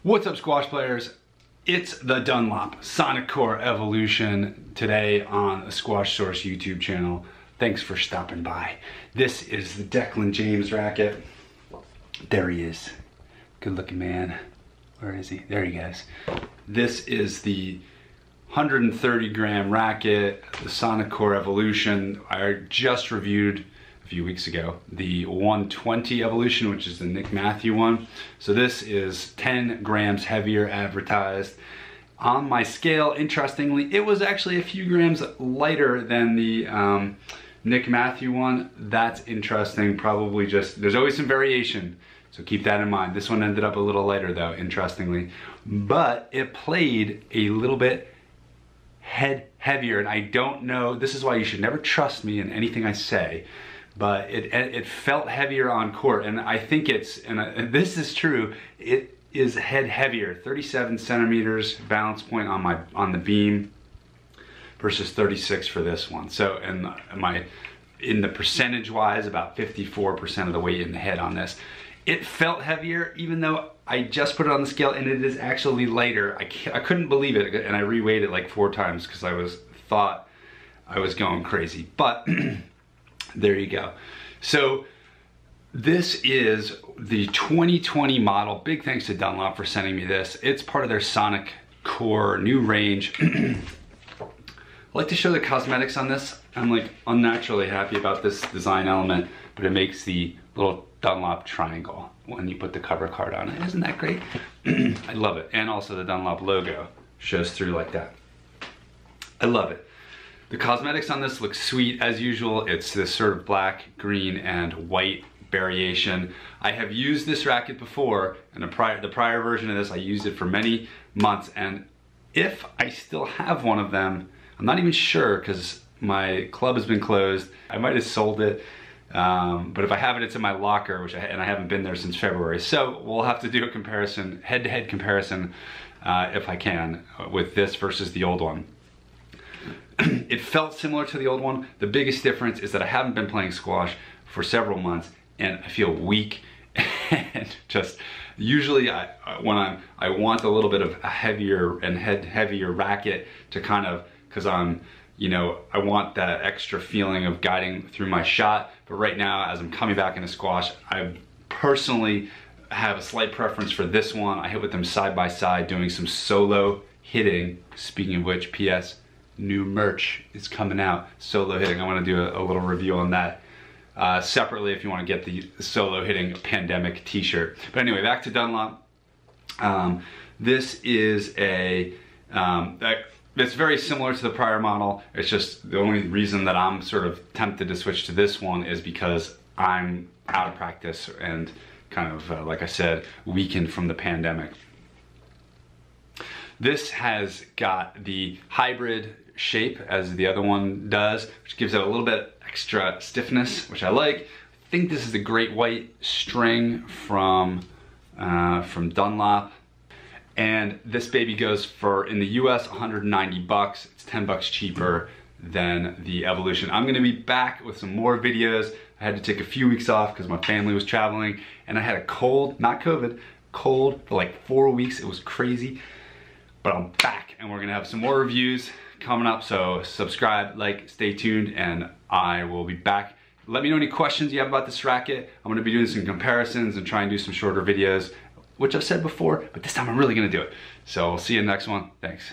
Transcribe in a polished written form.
What's up, squash players? It's the Dunlop Sonic Core Evolution today on the Squash Source YouTube channel. Thanks for stopping by. This is the Declan James racket. There he is. Good looking man. Where is he? There he goes. This is the 130 gram racket, the Sonic Core Evolution. I just reviewed a few weeks ago the 120 Evolution, which is the Nick Matthew one. So this is 10 grams heavier advertised. On my scale, interestingly, it was actually a few grams lighter than the Nick Matthew one. That's interesting. Probably just, there's always some variation, so keep that in mind. This one ended up a little lighter though, interestingly. But it played a little bit heavier, and I don't know, this is why you should never trust me in anything I say, but it felt heavier on court, and I think it's, and this is true, it is heavier, 37 centimeters balance point on the beam versus 36 for this one. So, and in the percentage wise, about 54% of the weight in the head on this. It felt heavier, even though I just put it on the scale, and it is actually lighter. I couldn't believe it, and I reweighed it like 4 times because I thought I was going crazy. But there you go. So this is the 2020 model. Big thanks to Dunlop for sending me this. It's part of their Sonic Core new range. I like to show the cosmetics on this. I'm like unnaturally happy about this design element, but it makes the little Dunlop triangle when you put the cover card on it. Isn't that great? I love it. And also the Dunlop logo shows through like that. I love it. The cosmetics on this look sweet as usual. It's this sort of black, green, and white variation. I have used this racket before, and the prior version of this, I used it for many months, and if I still have one of them, I'm not even sure because my club has been closed. I might have sold it. But if I have it, it's in my locker, and I haven't been there since February. So we'll have to do a comparison, head-to-head comparison, if I can, with this versus the old one. It felt similar to the old one. The biggest difference is that I haven't been playing squash for several months, and I feel weak. And just usually, when I want a little bit of a heavier and heavier racket to kind of, because I'm, you know, I want that extra feeling of guiding through my shot. But right now, as I'm coming back into squash, I personally have a slight preference for this one. I hit with them side by side, doing some solo hitting. Speaking of which, PS, new merch is coming out. Solo hitting, I wanna do a little review on that separately if you wanna get the solo hitting pandemic t-shirt. But anyway, back to Dunlop. This is it's very similar to the prior model. It's just the only reason that I'm sort of tempted to switch to this one is because I'm out of practice and kind of, like I said, weakened from the pandemic. This has got the hybrid shape as the other one does, which gives it a little bit extra stiffness, which I like. I think this is the great white string from Dunlop. And this baby goes for, in the US, 190 bucks. It's 10 bucks cheaper than the Evolution. I'm gonna be back with some more videos. I had to take a few weeks off because my family was traveling, and I had a cold, not COVID, cold for like 4 weeks. It was crazy, but I'm back, and we're gonna have some more reviews coming up. So subscribe, like, stay tuned, and I will be back. Let me know any questions you have about this racket. I'm gonna be doing some comparisons and try and do some shorter videos, which I've said before, but this time I'm really gonna do it. So we'll see you in the next one. Thanks.